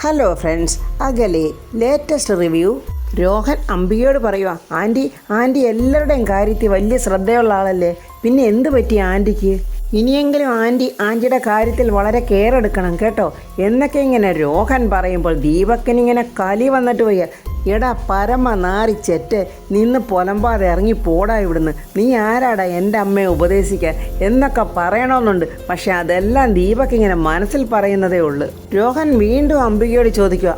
Hello friends, അകലെ latest review. Rohan അംബികയോട് പറയുക, anti എല്ലാവരുടെയും കാര്യത്തിൽ വലിയ ശ്രദ്ധയുള്ള ആളല്ലേ, പിന്നെ എന്ത് പറ്റി ആൻറ്റിക്ക്? ഇനിയെങ്കിലും ആൻറ്റിയുടെ കാര്യത്തിൽ വളരെ കെയർ എടുക്കണം കേട്ടോ എന്നൊക്കെ ഇങ്ങനെ രോഹൻ പറയുമ്പോൾ ദീപക്കിനിങ്ങനെ കലി വന്നിട്ട് പോയ, എടാ പരമ നാറിച്ചെറ്റ്, നിന്ന് പൊലമ്പാതെ ഇറങ്ങി പോടാ ഇവിടുന്ന്, നീ ആരാടാ എൻ്റെ അമ്മയെ ഉപദേശിക്കാൻ എന്നൊക്കെ പറയണമെന്നുണ്ട്. പക്ഷെ അതെല്ലാം ദീപക് ഇങ്ങനെ മനസ്സിൽ പറയുന്നതേ ഉള്ളൂ. രോഹൻ വീണ്ടും അംബികയോട് ചോദിക്കുക,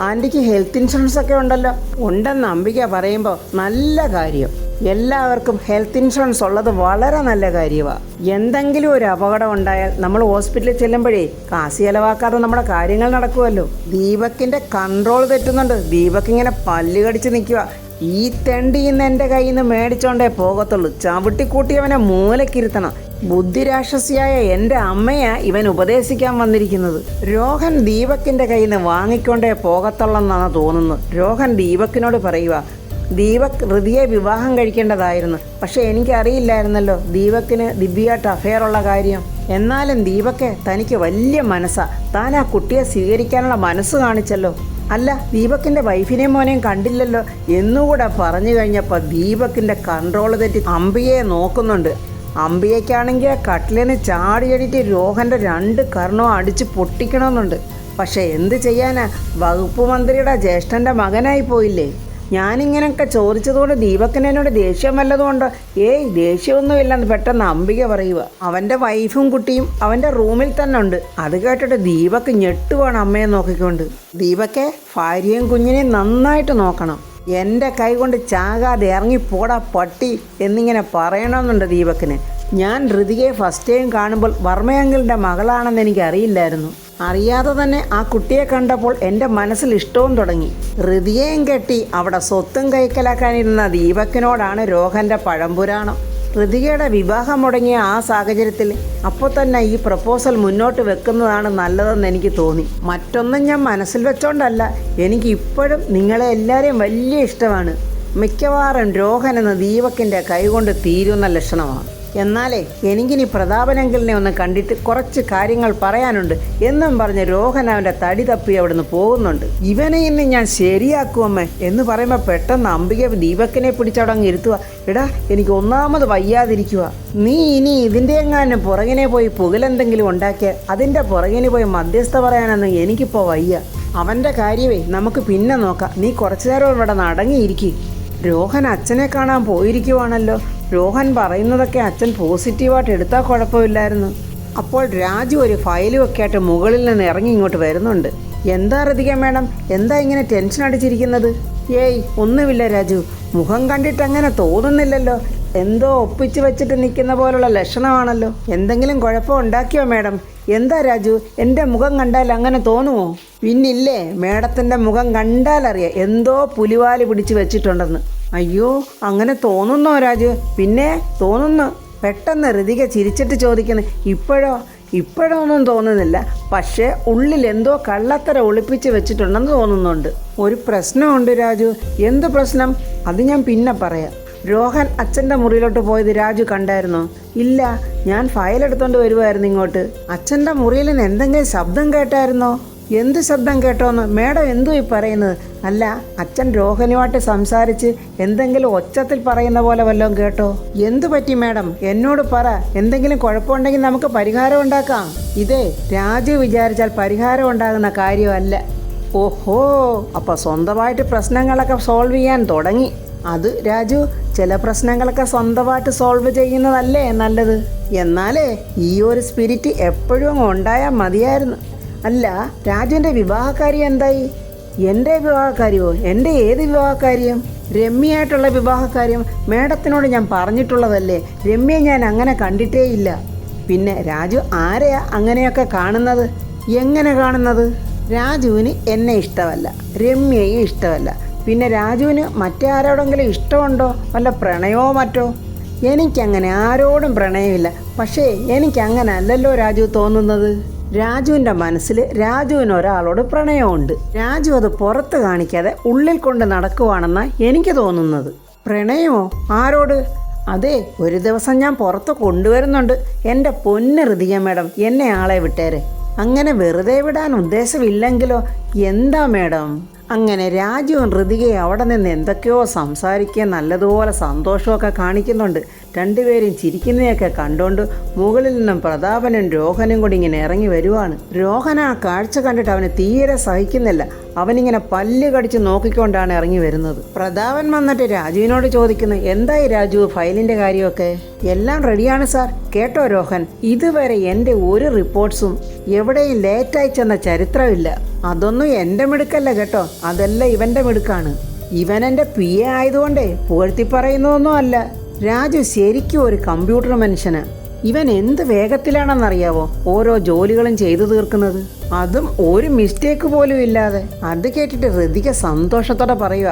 ആൻറ്റിക്ക് ഹെൽത്ത് ഇൻഷുറൻസ് ഒക്കെ ഉണ്ടല്ലോ? ഉണ്ടെന്ന് അംബിക പറയുമ്പോൾ നല്ല കാര്യം, എല്ലാവർക്കും ഹെൽത്ത് ഇൻഷുറൻസ് ഉള്ളത് വളരെ നല്ല കാര്യമാണ്. എന്തെങ്കിലും ഒരു അപകടം ഉണ്ടായാൽ നമ്മൾ ഹോസ്പിറ്റലിൽ ചെല്ലുമ്പോഴേ കാശ് ചിലവാക്കാതെ നമ്മുടെ കാര്യങ്ങൾ നടക്കുമല്ലോ. ദീപക്കിൻ്റെ കൺട്രോൾ തെറ്റുന്നുണ്ട്. ദീപക് ഇങ്ങനെ പല്ല് കടിച്ച് നിൽക്കുക. ഈ തെണ്ടിന്ന് എൻ്റെ കയ്യിൽ നിന്ന് മേടിച്ചോണ്ടേ പോകത്തുള്ളൂ, ചവിട്ടിക്കൂട്ടിയവനെ മൂലക്കിരുത്തണം. ബുദ്ധിരാക്ഷസിയായ എൻ്റെ അമ്മയാ ഇവൻ ഉപദേശിക്കാൻ വന്നിരിക്കുന്നത്. രോഹൻ ദീപക്കിൻ്റെ കയ്യിൽ നിന്ന് വാങ്ങിക്കൊണ്ടേ പോകത്തുള്ളെന്നാണ് തോന്നുന്നത്. രോഹൻ ദീപക്കിനോട് പറയുക, ദീപക് ഹൃതിയെ വിവാഹം കഴിക്കേണ്ടതായിരുന്നു, പക്ഷെ എനിക്കറിയില്ലായിരുന്നല്ലോ ദീപക്കിന് ദിവ്യയായിട്ട് അഫെയറുള്ള കാര്യം. എന്നാലും ദീപക്കെ തനിക്ക് വലിയ മനസ്സാ, താൻ ആ കുട്ടിയെ സ്വീകരിക്കാനുള്ള മനസ്സ് കാണിച്ചല്ലോ. അല്ല, ദീപക്കിൻ്റെ വൈഫിനെയും മോനെയും കണ്ടില്ലല്ലോ എന്നുകൂടെ പറഞ്ഞു കഴിഞ്ഞപ്പോൾ ദീപക്കിൻ്റെ കൺട്രോൾ തെറ്റി അംബികയെ നോക്കുന്നുണ്ട്. അംബികയ്ക്കാണെങ്കിൽ കട്ടിലിന് ചാടി എടിയിട്ട് രോഹൻ്റെ 2 കർണവും അടിച്ച് പൊട്ടിക്കണമെന്നുണ്ട്. പക്ഷെ എന്ത് ചെയ്യാനാ, വകുപ്പ് മന്ത്രിയുടെ ജ്യേഷ്ഠൻ്റെ മകനായി പോയില്ലേ. ഞാനിങ്ങനെയൊക്കെ ചോദിച്ചതുകൊണ്ട് ദീപക്കിന് എന്നോട് ദേഷ്യം വല്ലതുകൊണ്ടോ? ദേഷ്യമൊന്നുമില്ലെന്ന് പെട്ടെന്ന് അംബിക പറയുക. അവൻ്റെ വൈഫും കുട്ടിയും അവൻ്റെ റൂമിൽ തന്നെ ഉണ്ട്. അത് കേട്ടിട്ട് ദീപക്ക് ഞെട്ടുവാണ് അമ്മയെ നോക്കിക്കൊണ്ട്. ദീപക്കെ, ഭാര്യയും കുഞ്ഞിനെയും നന്നായിട്ട് നോക്കണം, എൻ്റെ കൈ കൊണ്ട് ചാകാതെ ഇറങ്ങിപ്പോടാ പട്ടി എന്നിങ്ങനെ പറയണമെന്നുണ്ട് ദീപക്കിന്. ഞാൻ ഋതികയെ ഫസ്റ്റ് ടൈം കാണുമ്പോൾ വർമ്മയങ്കിളിൻ്റെ മകളാണെന്ന് എനിക്കറിയില്ലായിരുന്നു. അറിയാതെ തന്നെ ആ കുട്ടിയെ കണ്ടപ്പോൾ എൻ്റെ മനസ്സിൽ ഇഷ്ടവും തുടങ്ങി. ഋതികയും കെട്ടി അവിടെ സ്വത്തും കൈക്കലാക്കാനിരുന്ന ദീപക്കിനോടാണ് രോഹൻ്റെ പഴംപുരാണം. ഋതികയുടെ വിവാഹം മുടങ്ങിയ ആ സാഹചര്യത്തിൽ അപ്പോൾ തന്നെ ഈ പ്രപ്പോസൽ മുന്നോട്ട് വെക്കുന്നതാണ് നല്ലതെന്ന് എനിക്ക് തോന്നി. മറ്റൊന്നും ഞാൻ മനസ്സിൽ വെച്ചോണ്ടല്ല, എനിക്ക് ഇപ്പോഴും നിങ്ങളെ എല്ലാവരെയും വലിയ ഇഷ്ടമാണ്. മിക്കവാറും രോഹൻ എന്ന ദീപക്കിൻ്റെ കൈകൊണ്ട് തീരുന്ന ലക്ഷണമാണ്. എന്നാലേ എനിക്കിനി പ്രതാപനങ്കിളിനെ ഒന്ന് കണ്ടിട്ട് കുറച്ച് കാര്യങ്ങൾ പറയാനുണ്ട് എന്നും പറഞ്ഞ് രോഹൻ അവൻ്റെ തടി തപ്പി അവിടുന്ന് പോകുന്നുണ്ട്. ഇവനെ ഇന്ന് ഞാൻ ശരിയാക്കുവമ്മേ എന്ന് പറയുമ്പോൾ പെട്ടെന്ന് അംബിക ദീപക്കിനെ പിടിച്ചവിടങ്ങ് ഇരുത്തുക. എടാ, എനിക്ക് ഒന്നാമത് വയ്യാതിരിക്കുക, നീ ഇനി ഇതിൻ്റെ എങ്ങാനും പുറകിനെ പോയി പുകലെന്തെങ്കിലും ഉണ്ടാക്കിയാൽ അതിൻ്റെ പുറകിന് പോയി മധ്യസ്ഥ പറയാനൊന്നും എനിക്കിപ്പോൾ വയ്യ. അവൻ്റെ കാര്യമേ നമുക്ക് പിന്നെ നോക്കാം, നീ കുറച്ചു നേരം ഇവിടെ അടങ്ങിയിരിക്കുക. രോഹൻ അച്ഛനെ കാണാൻ പോയിരിക്കുവാണല്ലോ. രോഹൻ പറയുന്നതൊക്കെ അച്ഛൻ പോസിറ്റീവായിട്ട് എടുത്താൽ കുഴപ്പമില്ലായിരുന്നു. അപ്പോൾ രാജു ഒരു ഫയലും ഒക്കെ ആയിട്ട് മുകളിൽ നിന്ന് ഇറങ്ങി ഇങ്ങോട്ട് വരുന്നുണ്ട്. എന്താ ഋതിക മേഡം, എന്താ ഇങ്ങനെ ടെൻഷൻ അടിച്ചിരിക്കുന്നത്? ഒന്നുമില്ല രാജു, മുഖം കണ്ടിട്ട് അങ്ങനെ തോന്നുന്നില്ലല്ലോ, എന്തോ ഒപ്പിച്ച് വെച്ചിട്ട് നിൽക്കുന്ന പോലുള്ള ലക്ഷണമാണല്ലോ. എന്തെങ്കിലും കുഴപ്പം ഉണ്ടാക്കിയോ മേഡം? എന്താ രാജു, എൻ്റെ മുഖം കണ്ടാൽ അങ്ങനെ തോന്നുമോ? പിന്നില്ലേ, മേഡത്തിൻ്റെ മുഖം കണ്ടാലറിയാം എന്തോ പുലിവാല് പിടിച്ച് വെച്ചിട്ടുണ്ടെന്ന്. അയ്യോ, അങ്ങനെ തോന്നുന്നോ രാജു? പിന്നെ തോന്നുന്നു. പെട്ടെന്ന് ഋതിക ചിരിച്ചിട്ട് ചോദിക്കുന്നു, ഇപ്പോഴൊന്നും തോന്നുന്നില്ല, പക്ഷേ ഉള്ളിൽ എന്തോ കള്ളത്തര ഒളിപ്പിച്ച് വെച്ചിട്ടുണ്ടെന്ന് തോന്നുന്നുണ്ട്. ഒരു പ്രശ്നമുണ്ട് രാജു. എന്ത് പ്രശ്നം? അത് ഞാൻ പിന്നെ പറയാം. രോഹൻ അച്ഛൻ്റെ മുറിയിലോട്ട് പോയത് രാജു കണ്ടായിരുന്നോ? ഇല്ല, ഞാൻ ഫയൽ എടുത്തോണ്ട് വരുമായിരുന്നു ഇങ്ങോട്ട്. അച്ഛൻ്റെ മുറിയിൽ നിന്ന് എന്തെങ്കിലും ശബ്ദം കേട്ടായിരുന്നോ? എന്ത് ശബ്ദം കേട്ടോന്ന് മേഡം എന്തോ ഈ പറയുന്നത്? അല്ല, അച്ഛൻ രോഹനുമായിട്ട് സംസാരിച്ച് എന്തെങ്കിലും ഒച്ചത്തിൽ പറയുന്ന പോലെ വല്ലതും കേട്ടോ? എന്തു പറ്റി മേഡം, എന്നോട് പറ, എന്തെങ്കിലും കുഴപ്പമുണ്ടെങ്കിൽ നമുക്ക് പരിഹാരം ഉണ്ടാക്കാം. ഇതേ രാജു വിചാരിച്ചാൽ പരിഹാരം ഉണ്ടാകുന്ന കാര്യമല്ല. ഓഹോ, അപ്പോൾ സ്വന്തമായിട്ട് പ്രശ്നങ്ങളൊക്കെ സോൾവ് ചെയ്യാൻ തുടങ്ങി. അത് രാജു, ചില പ്രശ്നങ്ങളൊക്കെ സ്വന്തമായിട്ട് സോൾവ് ചെയ്യുന്നതല്ലേ നല്ലത്. എന്നാലേ ഈ ഒരു സ്പിരിറ്റ് എപ്പോഴും ഉണ്ടായാൽ മതിയായിരുന്നു. അല്ല, രാജുവിൻ്റെ വിവാഹകാര്യം എന്തായി? എൻ്റെ വിവാഹകാര്യമോ? എൻ്റെ ഏത് വിവാഹകാര്യം? രമ്യയായിട്ടുള്ള വിവാഹകാര്യം മേഡത്തിനോട് ഞാൻ പറഞ്ഞിട്ടുള്ളതല്ലേ. രമ്യയെ ഞാൻ അങ്ങനെ കണ്ടിട്ടേ ഇല്ല. പിന്നെ രാജു ആരെയാ അങ്ങനെയൊക്കെ കാണുന്നത്? എങ്ങനെ കാണുന്നത്? രാജുവിന് എന്നെ ഇഷ്ടമല്ല, രമ്യയും ഇഷ്ടമല്ല. പിന്നെ രാജുവിന് മറ്റാരോടെങ്കിലും ഇഷ്ടമുണ്ടോ? വല്ല പ്രണയമോ മറ്റോ? എനിക്കങ്ങനെ ആരോടും പ്രണയമില്ല. പക്ഷേ എനിക്കങ്ങനെ അല്ലല്ലോ രാജു തോന്നുന്നത്. രാജുവിൻ്റെ മനസ്സിൽ രാജുവിന് ഒരാളോട് പ്രണയമുണ്ട്. രാജു അത് പുറത്ത് കാണിക്കാതെ ഉള്ളിൽ കൊണ്ട് നടക്കുവാണെന്നാണ് എനിക്ക് തോന്നുന്നത്. പ്രണയമോ? ആരോട്? അതെ, ഒരു ദിവസം ഞാൻ പുറത്ത് കൊണ്ടുവരുന്നുണ്ട്. എൻ്റെ പൊന്ന് ഋതിക മേഡം, എന്നെ ആളെ വിട്ടേരെ. അങ്ങനെ വെറുതെ വിടാൻ ഉദ്ദേശമില്ലെങ്കിലോ? എന്താ മേഡം? അങ്ങനെ രാജുവും ഋതികയും അവിടെ നിന്ന് എന്തൊക്കെയോ സംസാരിക്കുക, നല്ലതുപോലെ സന്തോഷമൊക്കെ കാണിക്കുന്നുണ്ട്. രണ്ടുപേരും ചിരിക്കുന്നതൊക്കെ കണ്ടുകൊണ്ട് മുകളിൽ നിന്നും പ്രതാപനും രോഹനും കൂടി ഇങ്ങനെ ഇറങ്ങി വരുവാണ്. രോഹൻ ആ കാഴ്ച കണ്ടിട്ട് അവന് തീരെ സഹിക്കുന്നില്ല. അവനിങ്ങനെ പല്ല് കടിച്ച് നോക്കിക്കൊണ്ടാണ് ഇറങ്ങി വരുന്നത്. പ്രതാപൻ വന്നിട്ട് രാജുവിനോട് ചോദിക്കുന്നു, എന്തായി രാജു, ഫയലിൻ്റെ കാര്യമൊക്കെ? എല്ലാം റെഡിയാണ് സാർ. കേട്ടോ രോഹൻ, ഇതുവരെ എൻ്റെ ഒരു റിപ്പോർട്ട്സും എവിടെയും ലേറ്റായി ചെന്ന ചരിത്രമില്ല. അതൊന്നും എൻ്റെ മിടുക്കല്ല കേട്ടോ, അതെല്ലാം ഇവൻ്റെ മിടുക്കാണ്. ഇവൻ എൻ്റെ PA ആയതുകൊണ്ടേ പുകഴ്ത്തി പറയുന്നതൊന്നും അല്ല. രാജു ശരിക്കും ഒരു കമ്പ്യൂട്ടർ മനുഷ്യന്. ഇവൻ എന്ത് വേഗത്തിലാണെന്നറിയാവോ ഓരോ ജോലികളും ചെയ്തു തീർക്കുന്നത്, അതും ഒരു മിസ്റ്റേക്ക് പോലും ഇല്ലാതെ. അത് കേട്ടിട്ട് ഋതിക സന്തോഷത്തോടെ പറയുക,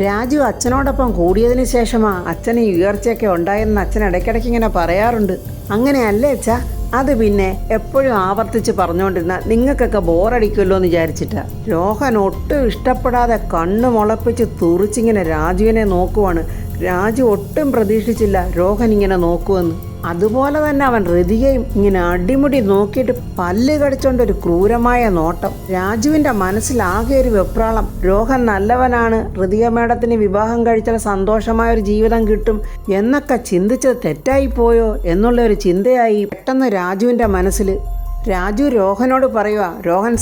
രാജു അച്ഛനോടൊപ്പം കൂടിയതിന് ശേഷമാ അച്ഛന് ഉയർച്ചയൊക്കെ ഉണ്ടായെന്ന് അച്ഛൻ ഇടയ്ക്കിടയ്ക്ക് ഇങ്ങനെ പറയാറുണ്ട്. അങ്ങനെയല്ലേ അച്ഛാ? അത് പിന്നെ എപ്പോഴും ആവർത്തിച്ച് പറഞ്ഞുകൊണ്ടിരുന്ന നിങ്ങൾക്കൊക്കെ ബോറടിക്കുമല്ലോ എന്ന് വിചാരിച്ചിട്ടാ. രോഹൻ ഒട്ടും ഇഷ്ടപ്പെടാതെ കണ്ണ് മുളപ്പിച്ച് തുറിച്ചിങ്ങനെ രാജുവിനെ നോക്കുവാണ്. രാജു ഒട്ടും പ്രതീക്ഷിച്ചില്ല രോഹൻ ഇങ്ങനെ നോക്കുമെന്ന്. അതുപോലെ തന്നെ അവൻ ഋതികയും ഇങ്ങനെ അടിമുടി നോക്കിയിട്ട് പല്ല് കടിച്ചോണ്ടൊരു ക്രൂരമായ നോട്ടം. രാജുവിൻ്റെ മനസ്സിലാകെ ഒരു വെപ്രാളം. രോഹൻ നല്ലവനാണ്, ഋതിക മേഡത്തിന് വിവാഹം കഴിച്ചാൽ സന്തോഷമായൊരു ജീവിതം കിട്ടും എന്നൊക്കെ ചിന്തിച്ചത് തെറ്റായിപ്പോയോ എന്നുള്ളൊരു ചിന്തയായി പെട്ടെന്ന് രാജുവിൻ്റെ മനസ്സിൽ. രാജു രോഹനോട് പറയുക, രോഹൻ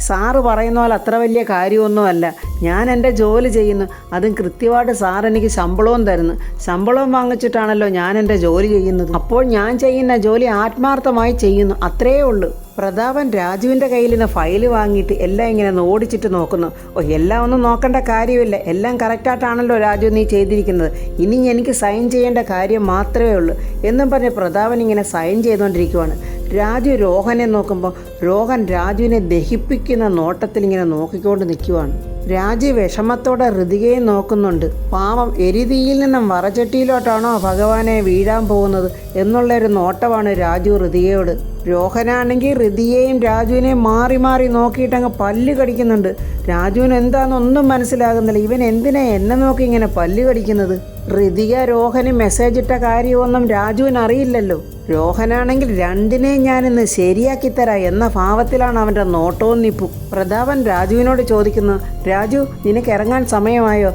സാറ് പറയുന്ന പോലെ അത്ര വലിയ കാര്യമൊന്നുമല്ല. ഞാൻ എൻ്റെ ജോലി ചെയ്യുന്നു, അതും കൃത്യമായിട്ട് സാർ എനിക്ക് ശമ്പളവും തരുന്നു. ശമ്പളവും വാങ്ങിച്ചിട്ടാണല്ലോ ഞാൻ എൻ്റെ ജോലി ചെയ്യുന്നത്. അപ്പോൾ ഞാൻ ചെയ്യുന്ന ജോലി ആത്മാർത്ഥമായി ചെയ്യുന്നു, അത്രയേ ഉള്ളൂ. പ്രതാപൻ രാജുവിൻ്റെ കയ്യിൽ നിന്ന് ഫയൽ വാങ്ങിയിട്ട് എല്ലാം ഇങ്ങനെ ഓടിച്ചിട്ട് നോക്കുന്നു. എല്ലാം ഒന്നും നോക്കേണ്ട കാര്യമില്ല, എല്ലാം കറക്റ്റായിട്ടാണല്ലോ രാജു നീ ചെയ്തിരിക്കുന്നത്, ഇനി എനിക്ക് സൈൻ ചെയ്യേണ്ട കാര്യം മാത്രമേ ഉള്ളൂ എന്നും പറഞ്ഞ് പ്രതാപൻ ഇങ്ങനെ സൈൻ ചെയ്തുകൊണ്ടിരിക്കുവാണ്. രാജു രോഹനെ നോക്കുമ്പോൾ രോഹൻ രാജുവിനെ ദഹിപ്പിക്കുന്ന നോട്ടത്തിൽ ഇങ്ങനെ നോക്കിക്കൊണ്ട് നിൽക്കുവാണ്. രാജു വിഷമത്തോടെ ഋതികയെ നോക്കുന്നുണ്ട്. പാവം, എരിതീയിൽ നിന്നും വറചട്ടിയിലോട്ടാണോ ഭഗവാനെ വീഴാൻ പോകുന്നത് എന്നുള്ളൊരു നോട്ടമാണ് രാജു ഋതികയോട്. രോഹനാണെങ്കിൽ ഋതിയെയും രാജുവിനെയും മാറി മാറി നോക്കിയിട്ടങ്ങ് പല്ല് കടിക്കുന്നുണ്ട്. രാജുവിന് എന്താണെന്നൊന്നും മനസ്സിലാകുന്നില്ല. ഇവൻ എന്തിനാ എന്നെ നോക്കി ഇങ്ങനെ പല്ല് കടിക്കുന്നത്? ഋതിക രോഹന് മെസ്സേജ് ഇട്ട കാര്യമൊന്നും രാജുവിന് അറിയില്ലല്ലോ. രോഹനാണെങ്കിൽ രണ്ടിനെയും ഞാനിന്ന് ശരിയാക്കി തരാം എന്ന ഭാവത്തിലാണ് അവൻ്റെ നോട്ടവും നിപ്പും. പ്രതാപൻ രാജുവിനോട് ചോദിക്കുന്നു, രാജു നിനക്ക് ഇറങ്ങാൻ സമയമായോ?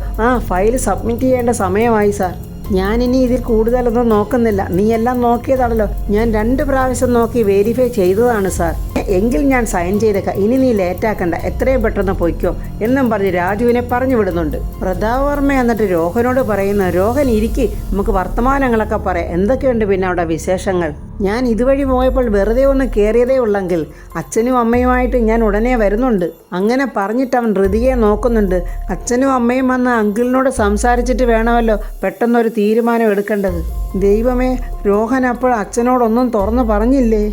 ഫയൽ സബ്മിറ്റ് ചെയ്യേണ്ട സമയമായി സാർ. ഞാനിനി ഇതിൽ കൂടുതലൊന്നും നോക്കുന്നില്ല, നീ എല്ലാം നോക്കിയതാണല്ലോ. ഞാൻ 2 പ്രാവശ്യം നോക്കി വെരിഫൈ ചെയ്തതാണ് സാർ. എങ്കിൽ ഞാൻ സൈൻ ചെയ്തേക്കാം, ഇനി നീ ലേറ്റാക്കണ്ട, എത്രയും പെട്ടെന്ന് പൊയ്ക്കോ എന്നും പറഞ്ഞ് രാജുവിനെ പറഞ്ഞു വിടുന്നുണ്ട്. പ്രതാപവർമ്മ എന്നിട്ട് രോഹനോട് പറയുന്നു, രോഹൻ ഇരിക്ക്, നമുക്ക് വർത്തമാനങ്ങളൊക്കെ പറയാം, എന്തൊക്കെയുണ്ട് പിന്നെ അവിടെ വിശേഷങ്ങൾ? ഞാൻ ഇതുവഴി പോയപ്പോൾ വെറുതെ ഒന്ന് കയറിയതേ ഉള്ളെങ്കിൽ അച്ഛനും അമ്മയുമായിട്ട് ഞാൻ ഉടനെ വരുന്നുണ്ട്. അങ്ങനെ പറഞ്ഞിട്ട് അവൻ ഋതികയെ നോക്കുന്നുണ്ട്. അച്ഛനും അമ്മയും വന്ന് അങ്കിളിനോട് സംസാരിച്ചിട്ട് വേണമല്ലോ പെട്ടെന്നൊരു തീരുമാനം എടുക്കേണ്ടത്. ദൈവമേ, രോഹൻ അപ്പോൾ അച്ഛനോടൊന്നും തുറന്നു പറഞ്ഞില്ലേ?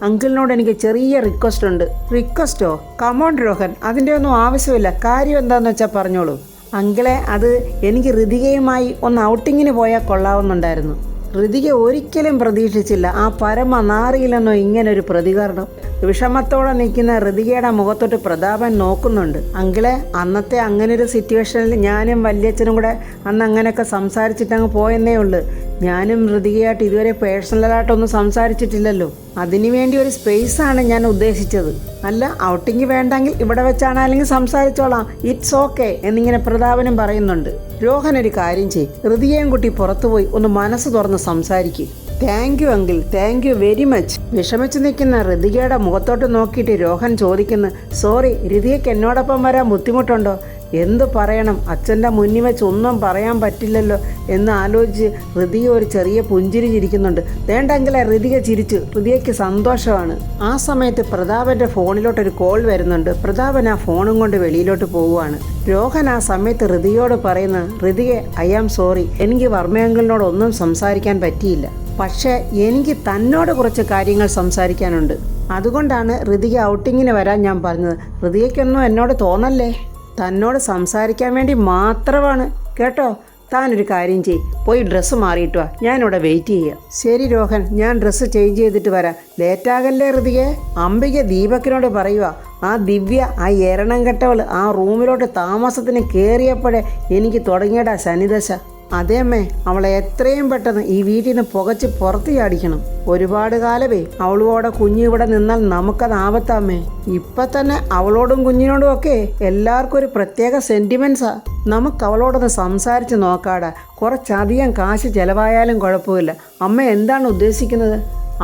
അങ്കിളിനോട് എനിക്ക് ചെറിയ റിക്വസ്റ്റ് ഉണ്ട്. റിക്വസ്റ്റോ? കമോൺ രോഹൻ, അതിൻ്റെ ഒന്നും ആവശ്യമില്ല. കാര്യം എന്താണെന്ന് വെച്ചാൽ പറഞ്ഞോളൂ. അങ്കിളെ, അത് എനിക്ക് ഋതികയുമായി ഒന്ന് ഔട്ടിങ്ങിന് പോയാൽ കൊള്ളാവുന്നുണ്ടായിരുന്നു. ഋതിക ഒരിക്കലും പ്രതീക്ഷിച്ചില്ല ആ പരമ നാറിയില്ലെന്നോ ഇങ്ങനൊരു പ്രതികരണം. വിഷമത്തോടെ നിൽക്കുന്ന ഋതികയുടെ മുഖത്തോട്ട് പ്രതാപൻ നോക്കുന്നുണ്ട്. അങ്കിളെ, അന്നത്തെ അങ്ങനൊരു സിറ്റുവേഷനിൽ ഞാനും വല്യച്ഛനും കൂടെ അന്ന് അങ്ങനെയൊക്കെ സംസാരിച്ചിട്ടങ്ങ് പോയെന്നേ ഉള്ളൂ. ഞാനും ഋതികയായിട്ട് ഇതുവരെ പേഴ്സണലായിട്ടൊന്നും സംസാരിച്ചിട്ടില്ലല്ലോ. അതിനുവേണ്ടി ഒരു സ്പേസാണ് ഞാൻ ഉദ്ദേശിച്ചത്. അല്ല, ഔട്ടിങ് വേണ്ടെങ്കിൽ ഇവിടെ വെച്ചാണ്, അല്ലെങ്കിൽ സംസാരിച്ചോളാം, ഇറ്റ്സ് ഓക്കെ എന്നിങ്ങനെ പ്രതാപനും പറയുന്നുണ്ട്. രോഹൻ ഒരു കാര്യം ചെയ്യ്, ഋതികയും കുട്ടി പുറത്തുപോയി ഒന്ന് മനസ്സ് തുറന്ന് സംസാരിക്കും. Thank you uncle, thank you very much. വിഷമിച്ച് നിൽക്കുന്ന ഋതികയുടെ മുഖത്തോട്ട് നോക്കിയിട്ട് രോഹൻ ചോദിക്കുന്നു, സോറി, ഋതികയ്ക്ക് എന്നോടൊപ്പം വരാൻ ബുദ്ധിമുട്ടുണ്ടോ? എന്തു പറയണം, അച്ഛൻ്റെ മുന്നിൽ വെച്ച് ഒന്നും പറയാൻ പറ്റില്ലല്ലോ എന്ന് ആലോചിച്ച് ഋതിക ഒരു ചെറിയ പുഞ്ചിരി ചിരിക്കുന്നുണ്ട്. വേണ്ടെങ്കിലേ ഋതിക ചിരിച്ചു. ഋതികയ്ക്ക് സന്തോഷമാണ്. ആ സമയത്ത് പ്രതാപൻ്റെ ഫോണിലോട്ടൊരു കോൾ വരുന്നുണ്ട്. പ്രതാപൻ ആ ഫോണും കൊണ്ട് വെളിയിലോട്ട് പോവുകയാണ്. രോഹൻ ആ സമയത്ത് ഋതികയോട് പറയുന്നു, ഋതികെ, ഐ ആം സോറി, എനിക്ക് വർമ്മയങ്കിളിനോട് ഒന്നും സംസാരിക്കാൻ പറ്റിയില്ല. പക്ഷേ എനിക്ക് തന്നോട് കുറച്ച് കാര്യങ്ങൾ സംസാരിക്കാനുണ്ട്. അതുകൊണ്ടാണ് ഋതിക ഔട്ടിങ്ങിന് വരാൻ ഞാൻ പറഞ്ഞത്. ഋതികയ്ക്കൊന്നും എന്നോട് തോന്നല്ലേ, തന്നോട് സംസാരിക്കാൻ വേണ്ടി മാത്രമാണ് കേട്ടോ. താനൊരു കാര്യം ചെയ്യ്, പോയി ഡ്രസ്സ് മാറിയിട്ട് വാ, ഞാനിവിടെ വെയിറ്റ് ചെയ്യാം. ശരി രോഹൻ, ഞാൻ ഡ്രസ്സ് ചേഞ്ച് ചെയ്തിട്ട് വരാം. ലേറ്റാകല്ലേ ഋതികെ. അംബിക ദീപക്കിനോട് പറയുക, ആ ദിവ്യ, ആ എരണം കെട്ടവൾ ആ റൂമിലോട്ട് താമസത്തിന് കയറിയപ്പോഴേ എനിക്ക് തുടങ്ങിയടാ ശനിദശ. അതേ അമ്മേ, അവളെ എത്രയും പെട്ടെന്ന് ഈ വീട്ടിൽ നിന്ന് പുകച്ച് പുറത്ത് ചാടിക്കണം. ഒരുപാട് കാലമേ അവളോടെ കുഞ്ഞ് ഇവിടെ നിന്നാൽ നമുക്കത് ആപത്താമേ. ഇപ്പൊ തന്നെ അവളോടും കുഞ്ഞിനോടും ഒക്കെ എല്ലാവർക്കും ഒരു പ്രത്യേക സെന്റിമെന്റ്സാ. നമുക്ക് അവളോടൊന്ന് സംസാരിച്ച് നോക്കാടാ. കുറച്ചധികം കാശ് ചെലവായാലും കുഴപ്പമില്ല. അമ്മ എന്താണ് ഉദ്ദേശിക്കുന്നത്?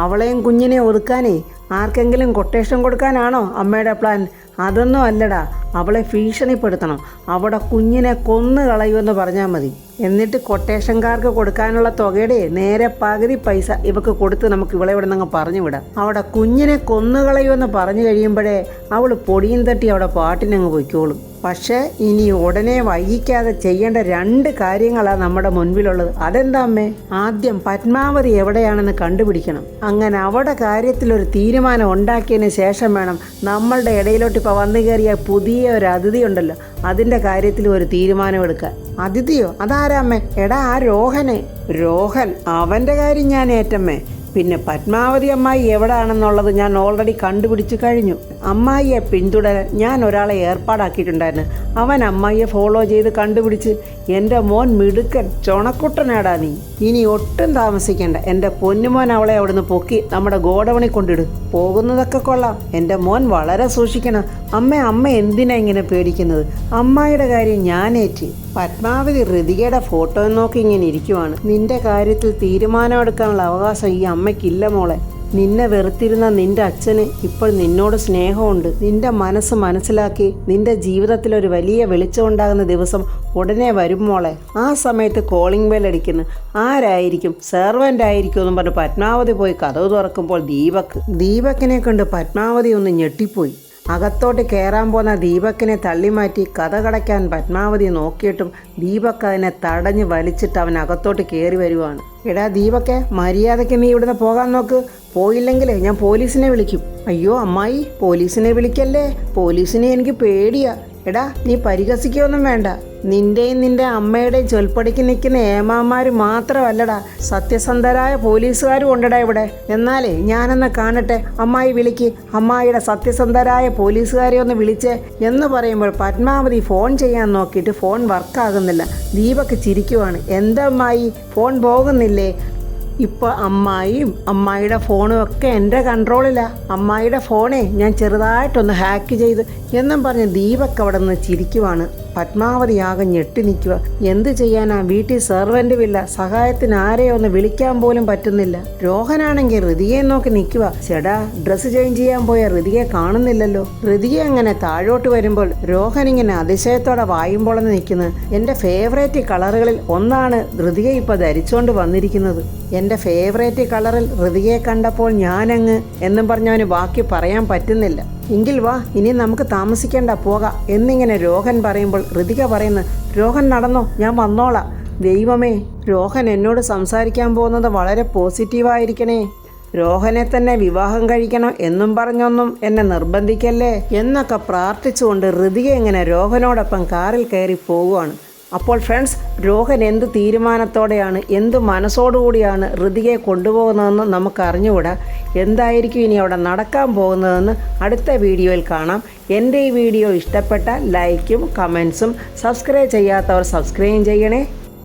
അവളെയും കുഞ്ഞിനെ ഒതുക്കാനേ ആർക്കെങ്കിലും കൊട്ടേഷൻ കൊടുക്കാനാണോ അമ്മയുടെ പ്ലാൻ? അതൊന്നും അല്ലടാ, അവളെ ഭീഷണിപ്പെടുത്തണം. അവിടെ കുഞ്ഞിനെ കൊന്നു കളയുമെന്ന് പറഞ്ഞാൽ മതി. എന്നിട്ട് കൊട്ടേഷൻകാർക്ക് കൊടുക്കാനുള്ള തുകയുടെ നേരെ പകുതി പൈസ ഇവക്ക് കൊടുത്ത് നമുക്ക് ഇവളെ ഇവിടെ നിന്ന് പറഞ്ഞു വിടാം. അവിടെ കുഞ്ഞിനെ കൊന്നു കളയുമെന്ന് പറഞ്ഞു കഴിയുമ്പോഴേ അവൾ പൊടിയും തട്ടി അവിടെ പാട്ടിനങ്ങ് പൊയ്ക്കോളും. പക്ഷേ ഇനി ഉടനെ വൈകിക്കാതെ ചെയ്യേണ്ട 2 കാര്യങ്ങളാണ് നമ്മുടെ മുൻപിലുള്ളത്. അതെന്താ അമ്മേ? ആദ്യം പത്മാവതി എവിടെയാണെന്ന് കണ്ടുപിടിക്കണം. അങ്ങനെ അവിടെ കാര്യത്തിലൊരു തീരുമാനം ഉണ്ടാക്കിയതിന് ശേഷം വേണം നമ്മളുടെ ഇടയിലോട്ട് ഇപ്പോൾ വന്നു കയറിയ പുതിയ ഒരു അതിഥി ഉണ്ടല്ലോ, അതിൻ്റെ കാര്യത്തിൽ ഒരു തീരുമാനമെടുക്കാൻ. അതിഥിയോ? അതാരാമ്മേ? എടാ, ആ രോഹൻ അവൻ്റെ കാര്യം ഞാൻ ഏറ്റമ്മേ. പിന്നെ പത്മാവതി അമ്മായി എവിടെയാണെന്നുള്ളത് ഞാൻ ഓൾറെഡി കണ്ടുപിടിച്ച് കഴിഞ്ഞു. അമ്മായിയെ പിന്തുടരാൻ ഞാൻ ഒരാളെ ഏർപ്പാടാക്കിയിട്ടുണ്ടായിരുന്നു. അവൻ അമ്മായിയെ ഫോളോ ചെയ്ത് കണ്ടുപിടിച്ച് എൻ്റെ മോൻ മിടുക്കൻ ചുണക്കുട്ടനാടാ നീ. ഇനി ഒട്ടും താമസിക്കേണ്ട, എൻ്റെ പൊന്നുമോൻ അവളെ അവിടുന്ന് പൊക്കി നമ്മുടെ ഗോഡൗണിൽ കൊണ്ടിടും. പോകുന്നതൊക്കെ കൊള്ളാം, എൻ്റെ മോൻ വളരെ സൂക്ഷിക്കണം. അമ്മ എന്തിനാ ഇങ്ങനെ പേടിക്കുന്നത്? അമ്മായിയുടെ കാര്യം ഞാനേറ്റ്. പത്മാവതി ഋതികയുടെ ഫോട്ടോ നോക്കി ഇങ്ങനെ ഇരിക്കുവാണ്. നിന്റെ കാര്യത്തിൽ തീരുമാനമെടുക്കാനുള്ള അവകാശം ഈ അമ്മയ്ക്കില്ല മോളെ. നിന്നെ വെറുത്തിരുന്ന നിന്റെ അച്ഛന് ഇപ്പോൾ നിന്നോട് സ്നേഹമുണ്ട്. നിന്റെ മനസ്സ് മനസ്സിലാക്കി നിന്റെ ജീവിതത്തിൽ ഒരു വലിയ വെളിച്ചമുണ്ടാകുന്ന ദിവസം ഉടനെ വരും മോളെ. ആ സമയത്ത് കോളിംഗ് ബെൽ അടിക്കുന്നു. ആരായിരിക്കും? സെർവൻ്റ് ആയിരിക്കും എന്നും പറഞ്ഞ് പത്മാവതി പോയി കതവ് തുറക്കുമ്പോൾ ദീപക്കിനെ കണ്ട് പത്മാവതി ഒന്ന് ഞെട്ടിപ്പോയി. അകത്തോട്ട് കയറാൻ പോന്ന ദീപക്കിനെ തള്ളിമാറ്റി കഥ കടയ്ക്കാൻ പത്മാവതി നോക്കിയിട്ടും ദീപക് അതിനെ തടഞ്ഞ് വലിച്ചിട്ട് അവൻ അകത്തോട്ട് കയറി വരുവാണ്. എടാ ദീപക്കെ, മര്യാദയ്ക്ക് നീ ഇവിടുന്ന് പോകാൻ നോക്ക്. പോയില്ലെങ്കിൽ ഞാൻ പോലീസിനെ വിളിക്കും. അയ്യോ അമ്മായി, പോലീസിനെ വിളിക്കല്ലേ. പോലീസിനെ എനിക്ക് പേടിയാ. എടാ, നീ പരിഹസിക്കൊന്നും വേണ്ട. നിന്റെയും നിന്റെ അമ്മയുടെയും ചൊൽപ്പടിക്ക് നിൽക്കുന്ന ഏമാമാർ മാത്രമല്ലടാ, സത്യസന്ധരായ പോലീസുകാരും ഉണ്ടടാ ഇവിടെ. എന്നാലേ ഞാനൊന്ന് കാണട്ടെ. അമ്മായി വിളിക്ക്. അമ്മായിയുടെ സത്യസന്ധരായ പോലീസുകാരെ ഒന്ന് വിളിച്ചേ എന്ന് പറയുമ്പോൾ പത്മാവതി ഫോൺ ചെയ്യാൻ നോക്കിയിട്ട് ഫോൺ വർക്കാകുന്നില്ല. ദീപക്ക് ചിരിക്കുവാണ്. എന്താ അമ്മായി, ഫോൺ പോകുന്നില്ലേ? ഇപ്പോൾ അമ്മായിയും അമ്മായിയുടെ ഫോണും ഒക്കെ എൻ്റെ കൺട്രോളിലാണ്. അമ്മായിയുടെ ഫോണേ ഞാൻ ചെറുതായിട്ടൊന്ന് ഹാക്ക് ചെയ്ത് എന്നും പറഞ്ഞ് ദീപക് അവിടെ നിന്ന് ചിരിക്കുവാണ്. പത്മാവതി ആകെ ഞെട്ടി നിൽക്കുക. എന്ത് ചെയ്യാനാ? വീട്ടിൽ സെർവൻറ്റുമില്ല, സഹായത്തിന് ആരെയോ ഒന്ന് വിളിക്കാൻ പോലും പറ്റുന്നില്ല. രോഹനാണെങ്കിൽ ഋതികയെ നോക്കി നിൽക്കുക. ചേടാ, ഡ്രസ്സ് ചേഞ്ച് ചെയ്യാൻ പോയ ഋതികയെ കാണുന്നില്ലല്ലോ. ഋതിക അങ്ങനെ താഴോട്ട് വരുമ്പോൾ രോഹൻ ഇങ്ങനെ അതിശയത്തോടെ വായുമ്പോളെന്ന് നിൽക്കുന്നത്. എൻ്റെ ഫേവറേറ്റ് കളറുകളിൽ ഒന്നാണ് ഋതിക ഇപ്പോൾ ധരിച്ചുകൊണ്ട് വന്നിരിക്കുന്നത്. എൻ്റെ ഫേവറേറ്റ് കളറിൽ ഋതികയെ കണ്ടപ്പോൾ ഞാനങ്ങ് എന്നും പറഞ്ഞവന് ബാക്കി പറയാൻ പറ്റുന്നില്ല. എങ്കിൽ വാ, ഇനി നമുക്ക് താമസിക്കേണ്ട, പോകാം എന്നിങ്ങനെ രോഹൻ പറയുമ്പോൾ ഋതിക പറയുന്നു, രോഹൻ നടന്നോ, ഞാൻ വന്നോളാം. ദൈവമേ, രോഹൻ എന്നോട് സംസാരിക്കാൻ പോകുന്നത് വളരെ പോസിറ്റീവായിരിക്കണേ. രോഹനെ തന്നെ വിവാഹം കഴിക്കണം എന്നും പറഞ്ഞൊന്നും എന്നെ നിർബന്ധിക്കല്ലേ എന്നൊക്കെ പ്രാർത്ഥിച്ചുകൊണ്ട് ഋതിക ഇങ്ങനെ രോഹനോടൊപ്പം കാറിൽ കയറി പോവുകയാണ്. അപ്പോൾ ഫ്രണ്ട്സ്, രോഹൻ എന്ത് തീരുമാനത്തോടെയാണ്, എന്ത് മനസ്സോടുകൂടിയാണ് ഋതികയെ കൊണ്ടുപോകുന്നതെന്ന് നമുക്ക് അറിഞ്ഞുകൂടാ. എന്തായിരിക്കും ഇനി അവിടെ നടക്കാൻ പോകുന്നതെന്ന് അടുത്ത വീഡിയോയിൽ കാണാം. എൻ്റെ ഈ വീഡിയോ ഇഷ്ടപ്പെട്ട ലൈക്കും കമൻസും, സബ്സ്ക്രൈബ് ചെയ്യാത്തവർ സബ്സ്ക്രൈബ് ചെയ്യണേ.